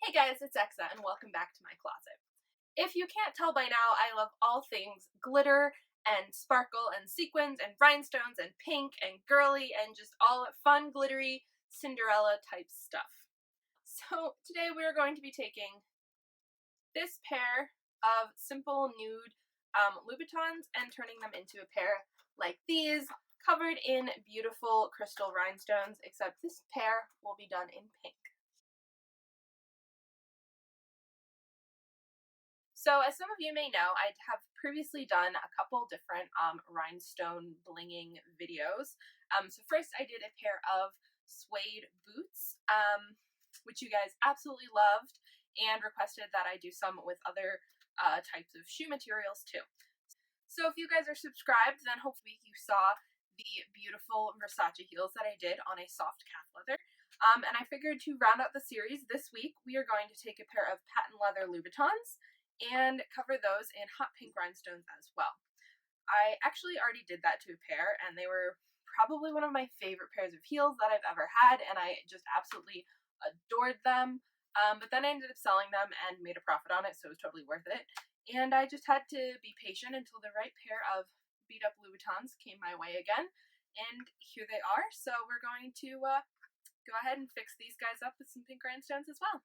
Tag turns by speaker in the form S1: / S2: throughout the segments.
S1: Hey guys, it's Exa and welcome back to my closet. If you can't tell by now, I love all things glitter and sparkle and sequins and rhinestones and pink and girly and just all fun, glittery, Cinderella type stuff. So today we're going to be taking this pair of simple nude Louboutins and turning them into a pair like these, covered in beautiful crystal rhinestones, except this pair will be done in pink. So as some of you may know, I have previously done a couple different rhinestone blinging videos. So first I did a pair of suede boots, which you guys absolutely loved and requested that I do some with other types of shoe materials too. So if you guys are subscribed, then hopefully you saw the beautiful Versace heels that I did on a soft calf leather. And I figured to round out the series this week, we are going to take a pair of patent leather Louboutins and cover those in hot pink rhinestones as well. I actually already did that to a pair, and they were probably one of my favorite pairs of heels that I've ever had, and I just absolutely adored them. But then I ended up selling them and made a profit on it, so it was totally worth it. And I just had to be patient until the right pair of beat up Louboutins came my way again, and here they are. So we're going to go ahead and fix these guys up with some pink rhinestones as well.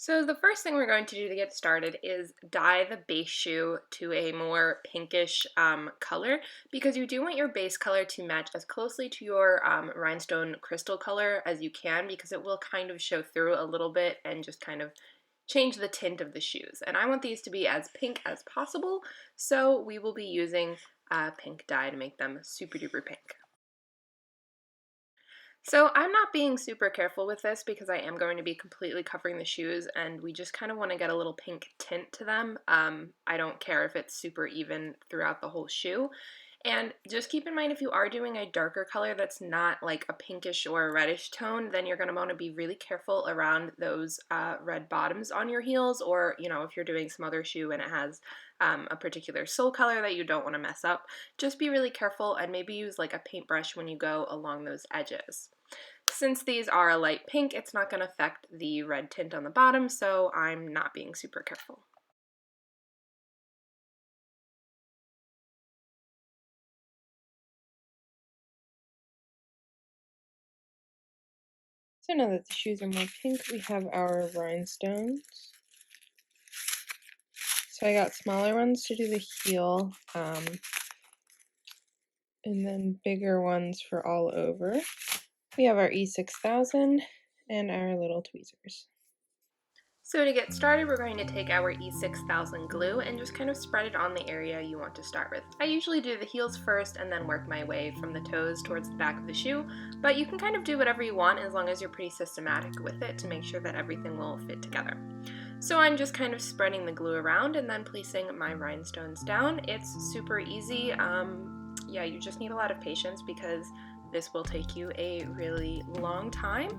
S1: So the first thing we're going to do to get started is dye the base shoe to a more pinkish color, because you do want your base color to match as closely to your rhinestone crystal color as you can, because it will kind of show through a little bit and just kind of change the tint of the shoes. And I want these to be as pink as possible, so we will be using pink dye to make them super duper pink. So I'm not being super careful with this because I am going to be completely covering the shoes, and we just kind of want to get a little pink tint to them. I don't care if it's super even throughout the whole shoe. And just keep in mind, if you are doing a darker color that's not like a pinkish or a reddish tone, then you're going to want to be really careful around those red bottoms on your heels, or, you know, if you're doing some other shoe and it has a particular sole color that you don't want to mess up, just be really careful and maybe use like a paintbrush when you go along those edges. Since these are a light pink, it's not going to affect the red tint on the bottom, so I'm not being super careful.
S2: So now that the shoes are more pink, we have our rhinestones. So I got smaller ones to do the heel, and then bigger ones for all over. We have our E6000 and our little tweezers.
S1: So to get started, we're going to take our E6000 glue and just kind of spread it on the area you want to start with. I usually do the heels first and then work my way from the toes towards the back of the shoe, but you can kind of do whatever you want as long as you're pretty systematic with it to make sure that everything will fit together. So I'm just kind of spreading the glue around and then placing my rhinestones down. It's super easy. Yeah, you just need a lot of patience because this will take you a really long time,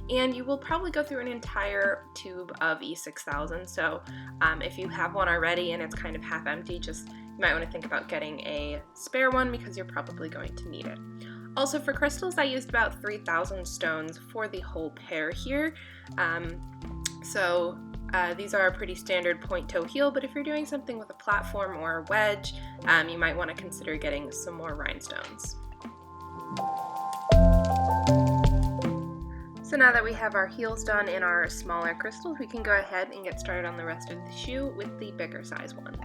S1: and you will probably go through an entire tube of E6000. So if you have one already and it's kind of half empty, you might want to think about getting a spare one because you're probably going to need it. Also for crystals, I used about 3,000 stones for the whole pair here. These are a pretty standard point toe heel, but if you're doing something with a platform or a wedge, you might want to consider getting some more rhinestones. So now that we have our heels done in our smaller crystals, we can go ahead and get started on the rest of the shoe with the bigger size ones.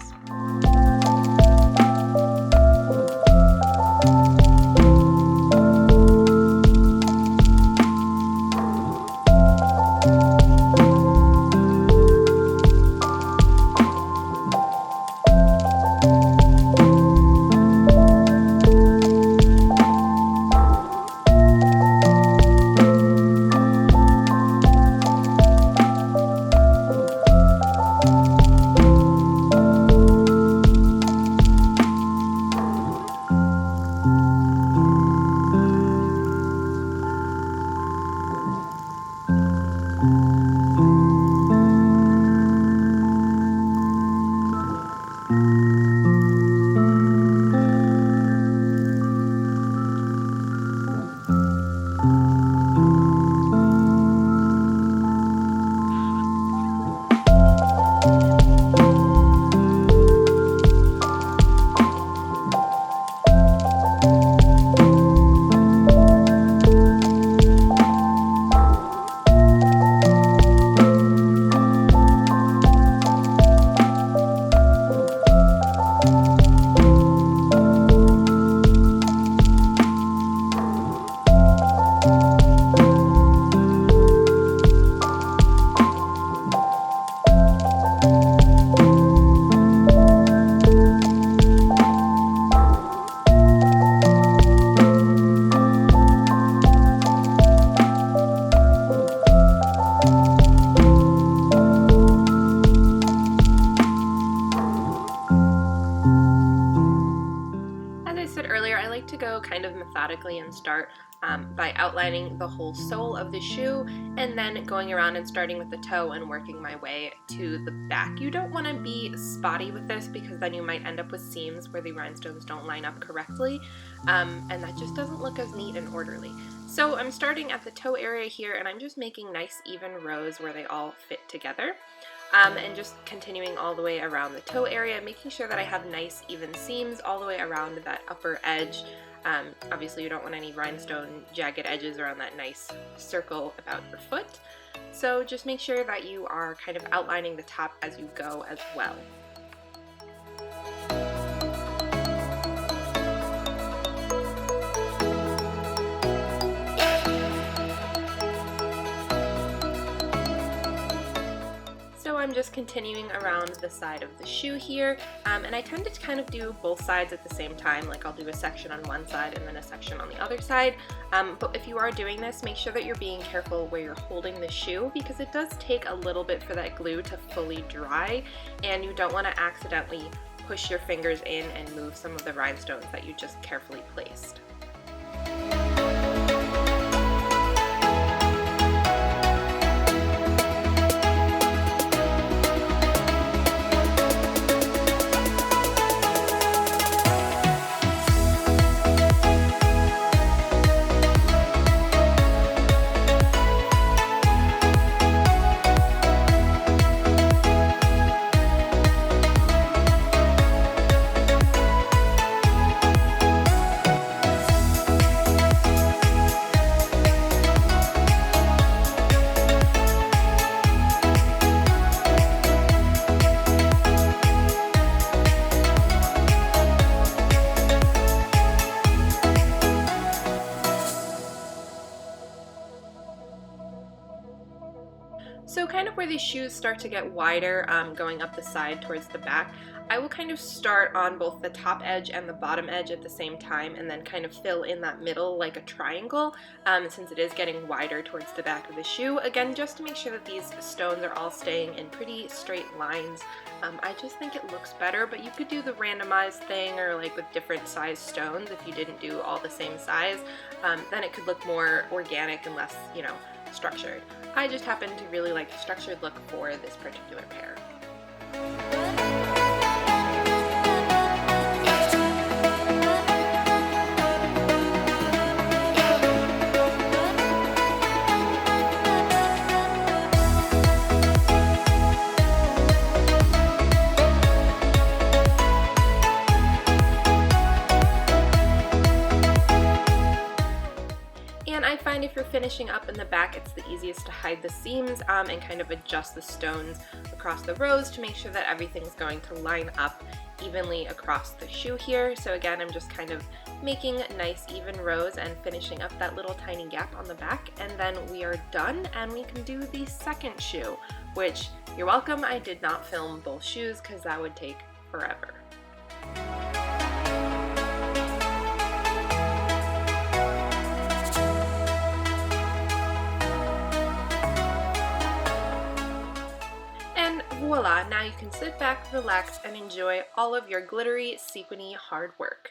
S2: methodically and start by outlining the whole sole of the shoe and then going around and starting with the toe and working my way to the back. You don't want to be spotty with this because then you might end up with seams where the rhinestones don't line up correctly, and that just doesn't look as neat and orderly. So I'm starting at the toe area here, and I'm just making nice even rows where they all fit together. And just continuing all the way around the toe area, making sure that I have nice even seams all the way around that upper edge. Obviously you don't want any rhinestone jagged edges around that nice circle about your foot. So just make sure that you are kind of outlining the top as you go as well. I'm just continuing around the side of the shoe here, and I tend to kind of do both sides at the same time. Like I'll do a section on one side and then a section on the other side, but if you are doing this, make sure that you're being careful where you're holding the shoe because it does take a little bit for that glue to fully dry, and you don't want to accidentally push your fingers in and move some of the rhinestones that you just carefully placed. So kind of where these shoes start to get wider, going up the side towards the back, I will kind of start on both the top edge and the bottom edge at the same time and then kind of fill in that middle like a triangle, since it is getting wider towards the back of the shoe. Again, just to make sure that these stones are all staying in pretty straight lines. I just think it looks better, but you could do the randomized thing or like with different size stones if you didn't do all the same size. Then it could look more organic and less, structured. I just happen to really like the structured look for this particular pair. And I find if you're finishing up in the back, it's the easiest to hide the seams and kind of adjust the stones across the rows to make sure that everything's going to line up evenly across the shoe here. So again, I'm just kind of making nice even rows and finishing up that little tiny gap on the back, and then we are done and we can do the second shoe, which you're welcome I did not film both shoes because that would take forever. Voila, now you can sit back, relax, and enjoy all of your glittery, sequiny hard work.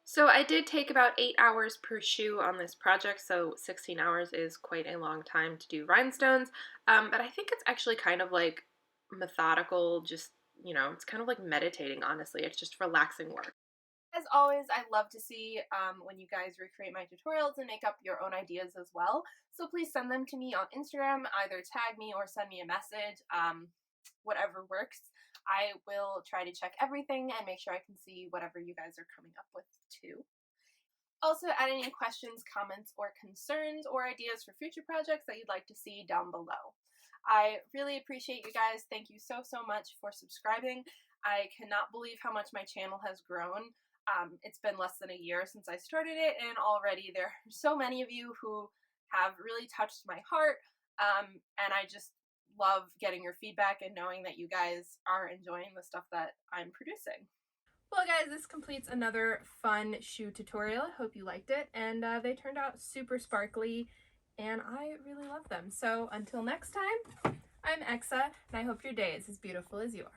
S2: So I did take about 8 hours per shoe on this project, so 16 hours is quite a long time to do rhinestones, but I think it's actually kind of like methodical, just, it's kind of like meditating, honestly. It's just relaxing work.
S1: As always, I love to see when you guys recreate my tutorials and make up your own ideas as well. So please send them to me on Instagram, either tag me or send me a message, whatever works. I will try to check everything and make sure I can see whatever you guys are coming up with too. Also, add any questions, comments, or concerns or ideas for future projects that you'd like to see down below. I really appreciate you guys. Thank you so much for subscribing. I cannot believe how much my channel has grown. It's been less than a year since I started it, and already there are so many of you who have really touched my heart, and I just love getting your feedback and knowing that you guys are enjoying the stuff that I'm producing. Well guys, this completes another fun shoe tutorial. I hope you liked it, and they turned out super sparkly, and I really love them. So until next time, I'm Exa, and I hope your day is as beautiful as yours.